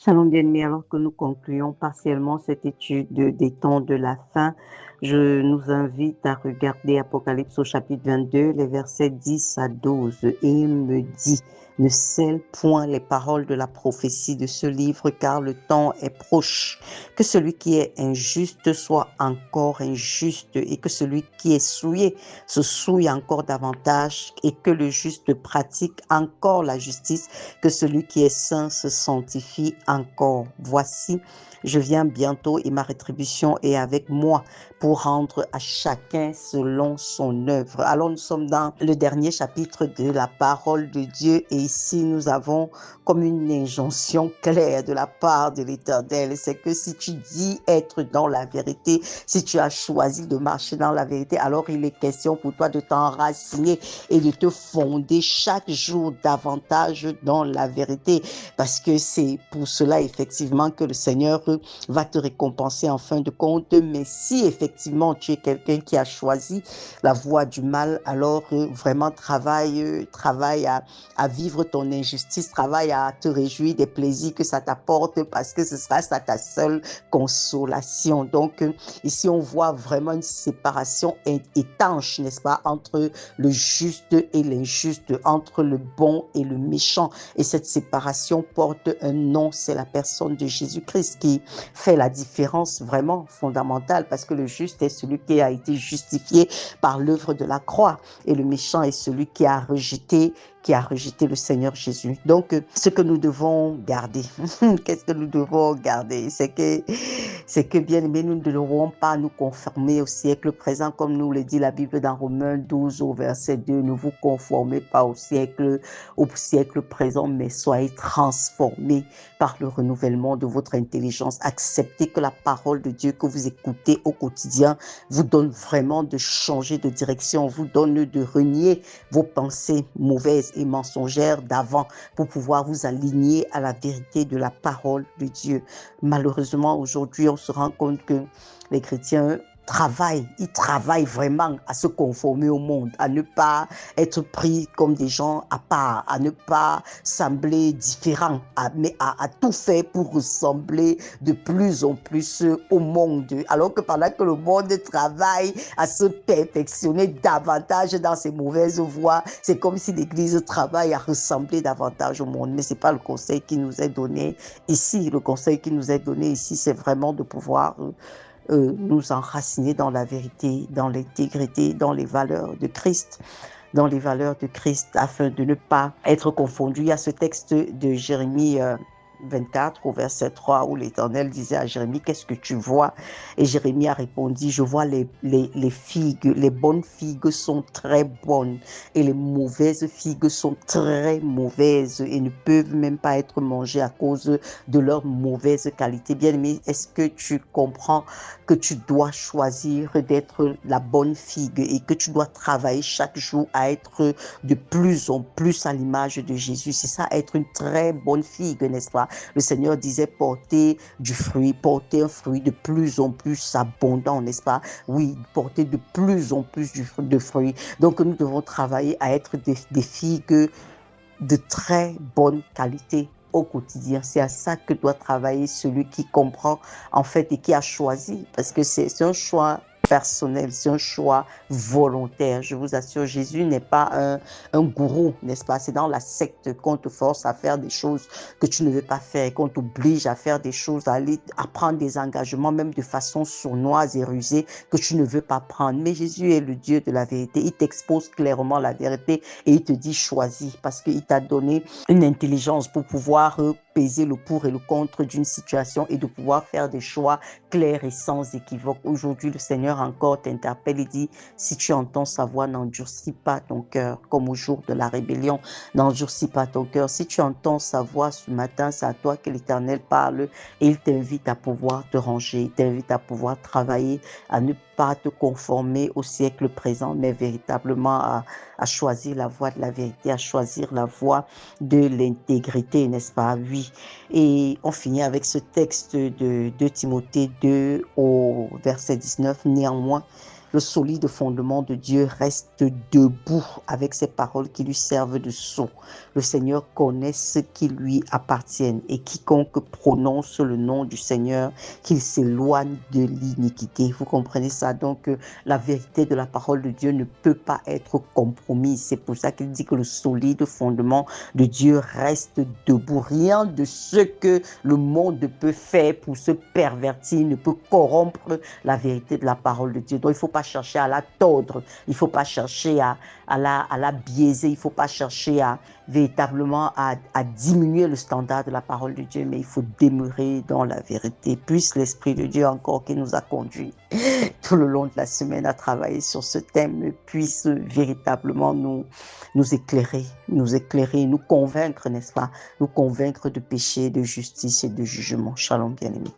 Shalom bien-aimés, alors que nous concluons partiellement cette étude des temps de la fin, je nous invite à regarder Apocalypse au chapitre 22, les versets 10 à 12. Et il me dit, ne scelle point les paroles de la prophétie de ce livre, car le temps est proche. Que celui qui est injuste soit encore injuste, et que celui qui est souillé se souille encore davantage, et que le juste pratique encore la justice, que celui qui est saint se sanctifie encore. Voici, je viens bientôt et ma rétribution est avec moi pour rendre à chacun selon son œuvre. Alors nous sommes dans le dernier chapitre de la parole de Dieu et ici nous avons comme une injonction claire de la part de l'Éternel. C'est que si tu dis être dans la vérité, si tu as choisi de marcher dans la vérité, alors il est question pour toi de t'enraciner et de te fonder chaque jour davantage dans la vérité, parce que c'est pour cela effectivement que le Seigneur va te récompenser en fin de compte. Mais si effectivement tu es quelqu'un qui a choisi la voie du mal, alors vraiment travaille à vivre ton injustice, travaille à te réjouir des plaisirs que ça t'apporte, parce que ce sera ça ta seule consolation. Donc ici on voit vraiment une séparation étanche, n'est-ce pas, entre le juste et l'injuste, entre le bon et le méchant. Et cette séparation porte un nom, c'est la personne de Jésus-Christ qui fait la différence vraiment fondamentale, parce que le juste est celui qui a été justifié par l'œuvre de la croix et le méchant est celui qui a rejeté le Seigneur Jésus. Donc, ce que nous devons garder, qu'est-ce que nous devons garder? C'est que bien aimé, nous ne devrons pas nous conformer au siècle présent, comme nous le dit la Bible dans Romains 12 au verset 2. Ne vous conformez pas au siècle présent, mais soyez transformés par le renouvellement de votre intelligence. Acceptez que la parole de Dieu que vous écoutez au quotidien vous donne vraiment de changer de direction, vous donne de renier vos pensées mauvaises et mensongères d'avant pour pouvoir vous aligner à la vérité de la parole de Dieu. Malheureusement, aujourd'hui, on se rend compte que les chrétiens ils travaillent vraiment à se conformer au monde, à ne pas être pris comme des gens à part, à ne pas sembler différents, mais à tout faire pour ressembler de plus en plus au monde. Alors que pendant que le monde travaille à se perfectionner davantage dans ses mauvaises voies, c'est comme si l'Église travaille à ressembler davantage au monde. Mais ce n'est pas le conseil qui nous est donné ici. Le conseil qui nous est donné ici, c'est vraiment de pouvoir nous enraciner dans la vérité, dans l'intégrité, dans les valeurs de Christ, afin de ne pas être confondu. Il y a ce texte de Jérémie 24 au verset 3 où l'Éternel disait à Jérémie, qu'est-ce que tu vois? Et Jérémie a répondu, je vois les figues, les bonnes figues sont très bonnes et les mauvaises figues sont très mauvaises et ne peuvent même pas être mangées à cause de leur mauvaise qualité. Bien aimé, est-ce que tu comprends que tu dois choisir d'être la bonne figue et que tu dois travailler chaque jour à être de plus en plus à l'image de Jésus? C'est ça, être une très bonne figue, n'est-ce pas? Le Seigneur disait porter un fruit de plus en plus abondant, n'est-ce pas? Oui, porter de plus en plus de fruits. Donc nous devons travailler à être des figues de très bonne qualité au quotidien. C'est à ça que doit travailler celui qui comprend en fait et qui a choisi, parce que c'est un choix personnel, c'est un choix volontaire. Je vous assure, Jésus n'est pas un gourou, n'est-ce pas? C'est dans la secte qu'on te force à faire des choses que tu ne veux pas faire, qu'on t'oblige à faire des choses, à prendre des engagements, même de façon sournoise et rusée, que tu ne veux pas prendre. Mais Jésus est le Dieu de la vérité. Il t'expose clairement la vérité et il te dit choisis, parce qu'il t'a donné une intelligence pour pouvoir peser le pour et le contre d'une situation et de pouvoir faire des choix clairs et sans équivoque. Aujourd'hui, le Seigneur encore t'interpelle et dit, si tu entends sa voix, n'endurcis pas ton cœur, comme au jour de la rébellion, n'endurcis pas ton cœur. Si tu entends sa voix ce matin, c'est à toi que l'Éternel parle et il t'invite à pouvoir te ranger, il t'invite à pouvoir travailler, à ne pas te conformer au siècle présent, mais véritablement à choisir la voie de la vérité, à choisir la voie de l'intégrité, n'est-ce pas? Oui. Et on finit avec ce texte de Timothée 2 au verset 19. Néanmoins, Le solide fondement de Dieu reste debout avec ses paroles qui lui servent de sceau. Le Seigneur connaît ce qui lui appartient et quiconque prononce le nom du Seigneur, qu'il s'éloigne de l'iniquité. Vous comprenez ça? Donc, la vérité de la parole de Dieu ne peut pas être compromise. C'est pour ça qu'il dit que le solide fondement de Dieu reste debout. Rien de ce que le monde peut faire pour se pervertir ne peut corrompre la vérité de la parole de Dieu. Donc, il ne faut pas chercher à la tordre. Il ne faut pas chercher à la biaiser. Il ne faut pas chercher véritablement à diminuer le standard de la parole de Dieu, mais il faut demeurer dans la vérité. Puisse l'Esprit de Dieu encore qui nous a conduits tout le long de la semaine à travailler sur ce thème, puisse véritablement nous éclairer, nous convaincre, n'est-ce pas? Nous convaincre de péché, de justice et de jugement. Shalom, bien-aimés.